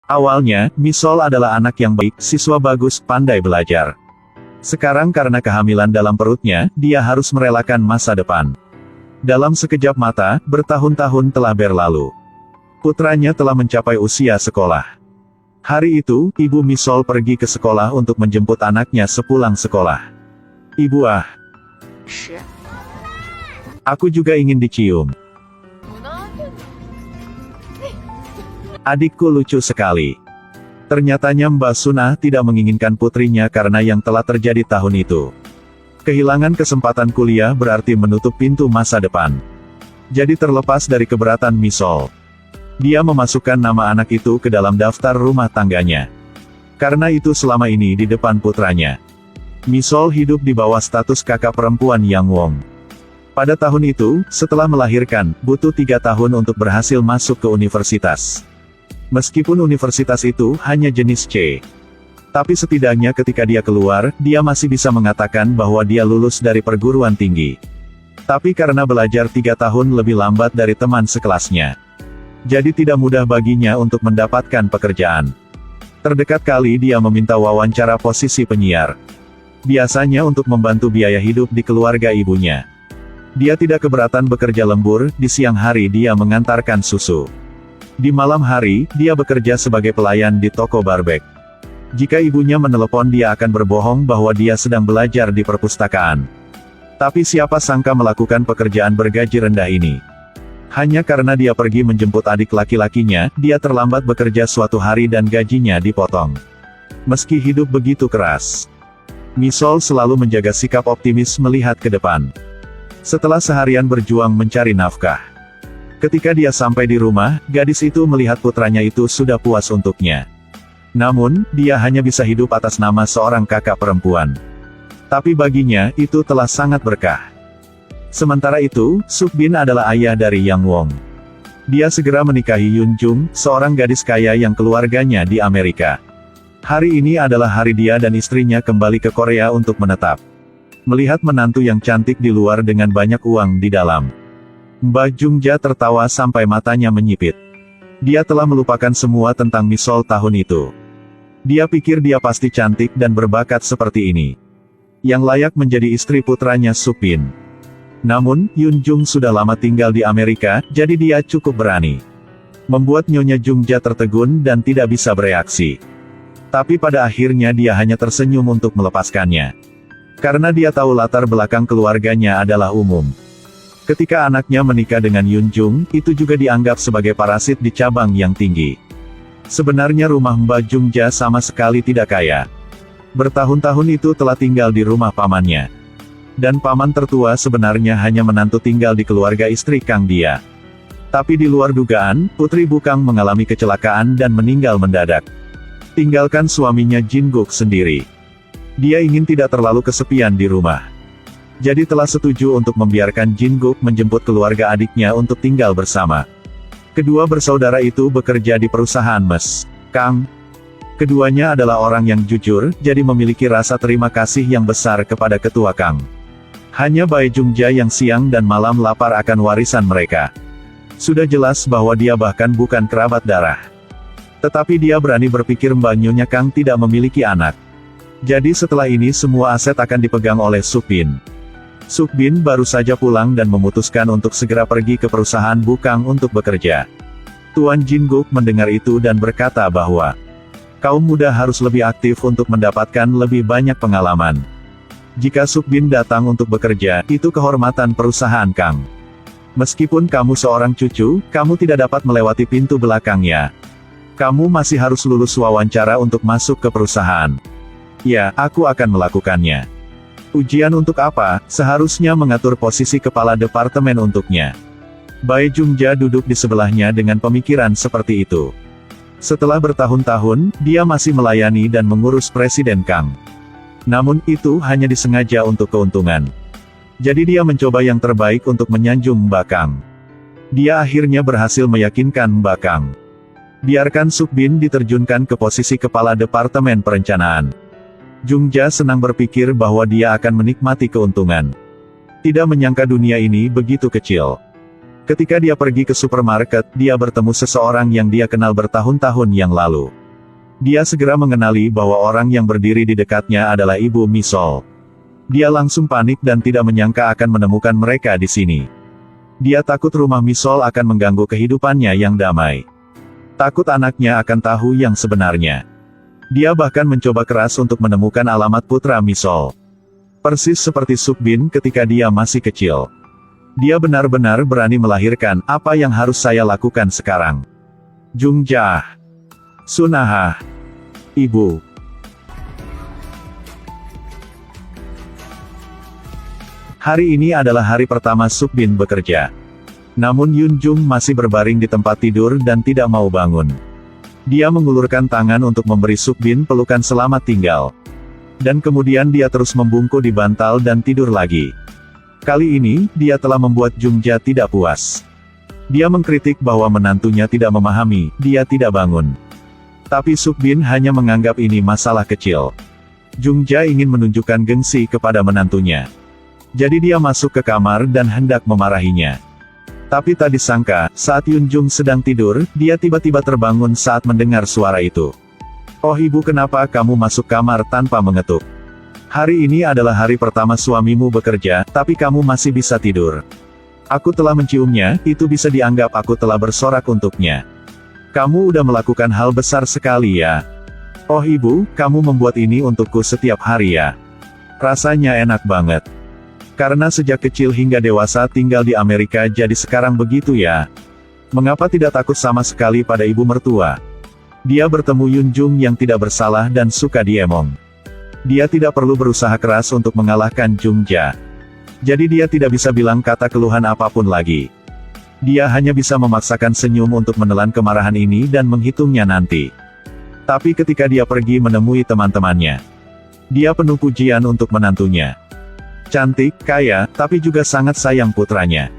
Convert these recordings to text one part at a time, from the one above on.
Awalnya, Misol adalah anak yang baik, siswa bagus, pandai belajar. Sekarang karena kehamilan dalam perutnya, dia harus merelakan masa depan. Dalam sekejap mata, bertahun-tahun telah berlalu. Putranya telah mencapai usia sekolah. Hari itu, Ibu Misol pergi ke sekolah untuk menjemput anaknya sepulang sekolah. Ibu aku juga ingin dicium. Adikku lucu sekali. Ternyatanya Mbak Sunah tidak menginginkan putrinya karena yang telah terjadi tahun itu. Kehilangan kesempatan kuliah berarti menutup pintu masa depan. Jadi terlepas dari keberatan Misol, dia memasukkan nama anak itu ke dalam daftar rumah tangganya. Karena itu selama ini di depan putranya, Misol hidup di bawah status kakak perempuan Yang Wong. Pada tahun itu, setelah melahirkan, butuh 3 tahun untuk berhasil masuk ke universitas. Meskipun universitas itu hanya jenis C. Tapi setidaknya ketika dia keluar, dia masih bisa mengatakan bahwa dia lulus dari perguruan tinggi. Tapi karena belajar 3 tahun lebih lambat dari teman sekelasnya, jadi tidak mudah baginya untuk mendapatkan pekerjaan. Terdekat kali dia meminta wawancara posisi penyiar. Biasanya untuk membantu biaya hidup di keluarga ibunya. Dia tidak keberatan bekerja lembur, di siang hari dia mengantarkan susu. Di malam hari, dia bekerja sebagai pelayan di toko barbek. Jika ibunya menelepon dia akan berbohong bahwa dia sedang belajar di perpustakaan. Tapi siapa sangka melakukan pekerjaan bergaji rendah ini. Hanya karena dia pergi menjemput adik laki-lakinya, dia terlambat bekerja suatu hari dan gajinya dipotong. Meski hidup begitu keras, Misol selalu menjaga sikap optimis melihat ke depan. Setelah seharian berjuang mencari nafkah, ketika dia sampai di rumah, gadis itu melihat putranya itu sudah puas untuknya. Namun, dia hanya bisa hidup atas nama seorang kakak perempuan. Tapi baginya, itu telah sangat berkah. Sementara itu, Sukbin adalah ayah dari Yang Wong. Dia segera menikahi Yun Jung, seorang gadis kaya yang keluarganya di Amerika. Hari ini adalah hari dia dan istrinya kembali ke Korea untuk menetap. Melihat menantu yang cantik di luar dengan banyak uang di dalam, Mbak Jungja tertawa sampai matanya menyipit. Dia telah melupakan semua tentang Misol tahun itu. Dia pikir dia pasti cantik dan berbakat seperti ini, yang layak menjadi istri putranya Sukbin. Namun, Yun Jung sudah lama tinggal di Amerika, jadi dia cukup berani. Membuat Nyonya Jungja tertegun dan tidak bisa bereaksi. Tapi pada akhirnya dia hanya tersenyum untuk melepaskannya. Karena dia tahu latar belakang keluarganya adalah umum. Ketika anaknya menikah dengan Yun Jung, itu juga dianggap sebagai parasit di cabang yang tinggi. Sebenarnya rumah Mbak Jungja sama sekali tidak kaya. Bertahun-tahun itu telah tinggal di rumah pamannya. Dan paman tertua sebenarnya hanya menantu tinggal di keluarga istri Kang dia. Tapi di luar dugaan, putri Bukang mengalami kecelakaan dan meninggal mendadak. Tinggalkan suaminya Jin Guk sendiri. Dia ingin tidak terlalu kesepian di rumah. Jadi telah setuju untuk membiarkan Jin Guk menjemput keluarga adiknya untuk tinggal bersama. Kedua bersaudara itu bekerja di perusahaan Mes Kang. Keduanya adalah orang yang jujur, jadi memiliki rasa terima kasih yang besar kepada ketua Kang. Hanya Bai Jungja yang siang dan malam lapar akan warisan mereka. Sudah jelas bahwa dia bahkan bukan kerabat darah. Tetapi dia berani berpikir Mbak Nyonya Kang tidak memiliki anak. Jadi setelah ini semua aset akan dipegang oleh Sukbin. Sukbin baru saja pulang dan memutuskan untuk segera pergi ke perusahaan Bukang untuk bekerja. Tuan Jin Guk mendengar itu dan berkata bahwa kaum muda harus lebih aktif untuk mendapatkan lebih banyak pengalaman. Jika Sukbin datang untuk bekerja, itu kehormatan perusahaan Kang. Meskipun kamu seorang cucu, kamu tidak dapat melewati pintu belakangnya. Kamu masih harus lulus wawancara untuk masuk ke perusahaan. Ya, aku akan melakukannya. Ujian untuk apa? Seharusnya mengatur posisi kepala departemen untuknya. Bai Jungja duduk di sebelahnya dengan pemikiran seperti itu. Setelah bertahun-tahun, dia masih melayani dan mengurus Presiden Kang. Namun, itu hanya disengaja untuk keuntungan. Jadi dia mencoba yang terbaik untuk menyanjung Mbak Kang. Dia akhirnya berhasil meyakinkan Mbak Kang. Biarkan Sukbin diterjunkan ke posisi kepala departemen perencanaan. Jungja senang berpikir bahwa dia akan menikmati keuntungan. Tidak menyangka dunia ini begitu kecil. Ketika dia pergi ke supermarket, dia bertemu seseorang yang dia kenal bertahun-tahun yang lalu. Dia segera mengenali bahwa orang yang berdiri di dekatnya adalah Ibu Misol. Dia langsung panik dan tidak menyangka akan menemukan mereka di sini. Dia takut rumah Misol akan mengganggu kehidupannya yang damai. Takut anaknya akan tahu yang sebenarnya. Dia bahkan mencoba keras untuk menemukan alamat putra Misol. Persis seperti Sukbin ketika dia masih kecil. Dia benar-benar berani melahirkan. Apa yang harus saya lakukan sekarang? Jungjah. Sunahah. Ibu. Hari ini adalah hari pertama Sukbin bekerja. Namun Yunjung masih berbaring di tempat tidur dan tidak mau bangun. Dia mengulurkan tangan untuk memberi Sukbin pelukan selamat tinggal. Dan kemudian dia terus membungkuk di bantal dan tidur lagi. Kali ini, dia telah membuat Jungja tidak puas. Dia mengkritik bahwa menantunya tidak memahami, dia tidak bangun. Tapi Sukbin hanya menganggap ini masalah kecil. Jungja ingin menunjukkan gengsi kepada menantunya. Jadi dia masuk ke kamar dan hendak memarahinya. Tapi tak disangka, saat Yunjung sedang tidur, dia tiba-tiba terbangun saat mendengar suara itu. "Oh ibu, kenapa kamu masuk kamar tanpa mengetuk? Hari ini adalah hari pertama suamimu bekerja, tapi kamu masih bisa tidur. Aku telah menciumnya, itu bisa dianggap aku telah bersorak untuknya. Kamu udah melakukan hal besar sekali ya. Oh ibu, kamu membuat ini untukku setiap hari ya. Rasanya enak banget. Karena sejak kecil hingga dewasa tinggal di Amerika jadi sekarang begitu ya. Mengapa tidak takut sama sekali pada ibu mertua?" Dia bertemu Yunjung yang tidak bersalah dan suka diemong. Dia tidak perlu berusaha keras untuk mengalahkan Jungja. Jadi dia tidak bisa bilang kata keluhan apapun lagi. Dia hanya bisa memaksakan senyum untuk menelan kemarahan ini dan menghitungnya nanti. Tapi ketika dia pergi menemui teman-temannya, dia penuh pujian untuk menantunya. Cantik, kaya, tapi juga sangat sayang putranya.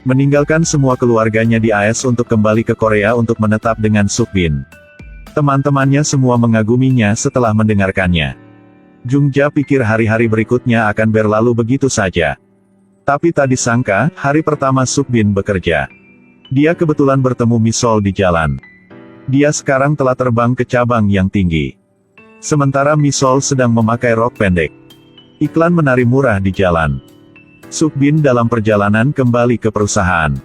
Meninggalkan semua keluarganya di AS untuk kembali ke Korea untuk menetap dengan Sukbin. Teman-temannya semua mengaguminya setelah mendengarkannya. Jungja pikir hari-hari berikutnya akan berlalu begitu saja. Tapi tak disangka, hari pertama Sukbin bekerja. Dia kebetulan bertemu Misol di jalan. Dia sekarang telah terbang ke cabang yang tinggi. Sementara Misol sedang memakai rok pendek. Iklan menari murah di jalan. Sukbin dalam perjalanan kembali ke perusahaan.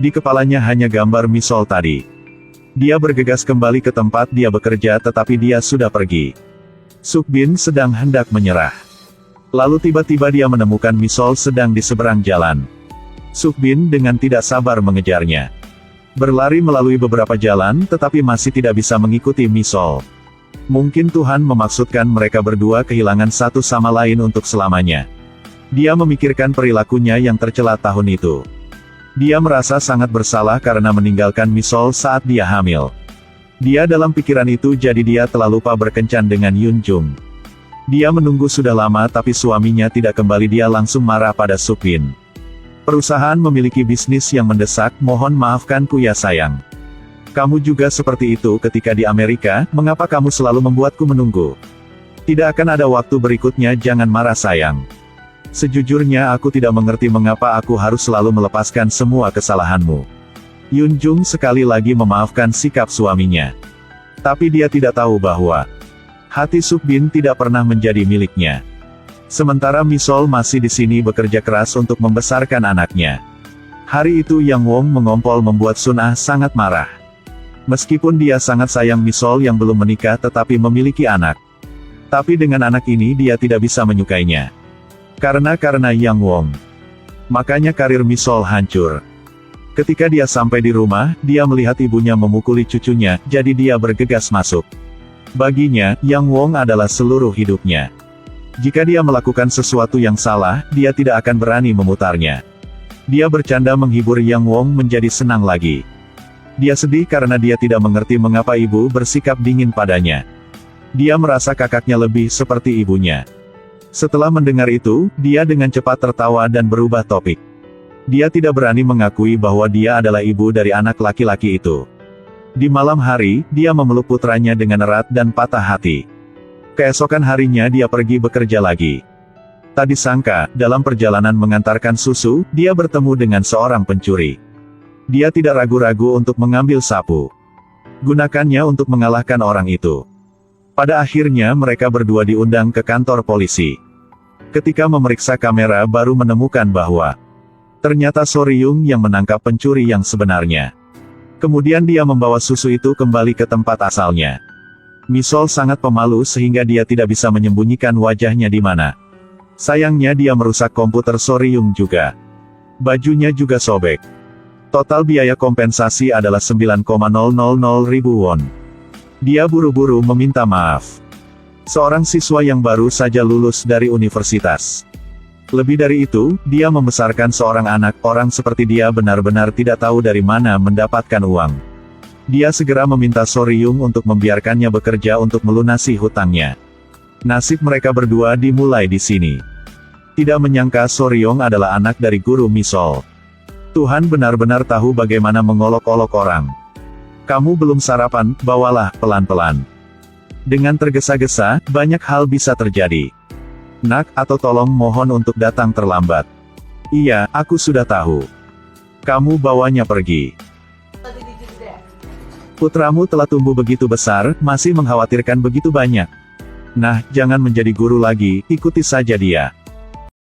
Di kepalanya hanya gambar Misol tadi. Dia bergegas kembali ke tempat dia bekerja tetapi dia sudah pergi. Sukbin sedang hendak menyerah. Lalu tiba-tiba dia menemukan Misol sedang di seberang jalan. Sukbin dengan tidak sabar mengejarnya. Berlari melalui beberapa jalan tetapi masih tidak bisa mengikuti Misol. Mungkin Tuhan memaksudkan mereka berdua kehilangan satu sama lain untuk selamanya. Dia memikirkan perilakunya yang tercela tahun itu. Dia merasa sangat bersalah karena meninggalkan Misol saat dia hamil. Dia dalam pikiran itu jadi dia telah lupa berkencan dengan Yunjung. Dia menunggu sudah lama tapi suaminya tidak kembali, dia langsung marah pada Sukbin. "Perusahaan memiliki bisnis yang mendesak, mohon maafkanku ya sayang. Kamu juga seperti itu ketika di Amerika, mengapa kamu selalu membuatku menunggu? Tidak akan ada waktu berikutnya, jangan marah sayang. Sejujurnya aku tidak mengerti mengapa aku harus selalu melepaskan semua kesalahanmu." Yunjung sekali lagi memaafkan sikap suaminya. Tapi dia tidak tahu bahwa hati Sukbin tidak pernah menjadi miliknya. Sementara Misol masih di sini bekerja keras untuk membesarkan anaknya. Hari itu Yang Wong mengompol membuat Sunah sangat marah. Meskipun dia sangat sayang Misol yang belum menikah tetapi memiliki anak. Tapi dengan anak ini dia tidak bisa menyukainya. Karena Yang Wong. Makanya karir Misol hancur. Ketika dia sampai di rumah, dia melihat ibunya memukuli cucunya, jadi dia bergegas masuk. Baginya, Yang Wong adalah seluruh hidupnya. Jika dia melakukan sesuatu yang salah, dia tidak akan berani memutarnya. Dia bercanda menghibur Yang Wong menjadi senang lagi. Dia sedih karena dia tidak mengerti mengapa ibu bersikap dingin padanya. Dia merasa kakaknya lebih seperti ibunya. Setelah mendengar itu, dia dengan cepat tertawa dan berubah topik. Dia tidak berani mengakui bahwa dia adalah ibu dari anak laki-laki itu. Di malam hari, dia memeluk putranya dengan erat dan patah hati. Keesokan harinya dia pergi bekerja lagi. Tak disangka, dalam perjalanan mengantarkan susu, dia bertemu dengan seorang pencuri. Dia tidak ragu-ragu untuk mengambil sapu. Gunakannya untuk mengalahkan orang itu. Pada akhirnya mereka berdua diundang ke kantor polisi. Ketika memeriksa kamera baru menemukan bahwa ternyata Soryung yang menangkap pencuri yang sebenarnya. Kemudian dia membawa susu itu kembali ke tempat asalnya. Misol sangat pemalu sehingga dia tidak bisa menyembunyikan wajahnya di mana. Sayangnya dia merusak komputer Soryung juga. Bajunya juga sobek. Total biaya kompensasi adalah 9,000 ribu won. Dia buru-buru meminta maaf. Seorang siswa yang baru saja lulus dari universitas. Lebih dari itu, dia membesarkan seorang anak. Orang seperti dia benar-benar tidak tahu dari mana mendapatkan uang. Dia segera meminta Soryung untuk membiarkannya bekerja untuk melunasi hutangnya. Nasib mereka berdua dimulai di sini. Tidak menyangka Soryung adalah anak dari guru Misol. Tuhan benar-benar tahu bagaimana mengolok-olok orang. Kamu belum sarapan, bawalah pelan-pelan. Dengan tergesa-gesa, banyak hal bisa terjadi. Nak, atau tolong mohon untuk datang terlambat. Iya, aku sudah tahu. Kamu bawanya pergi. Putramu telah tumbuh begitu besar, masih mengkhawatirkan begitu banyak. Nah, jangan menjadi guru lagi, ikuti saja dia.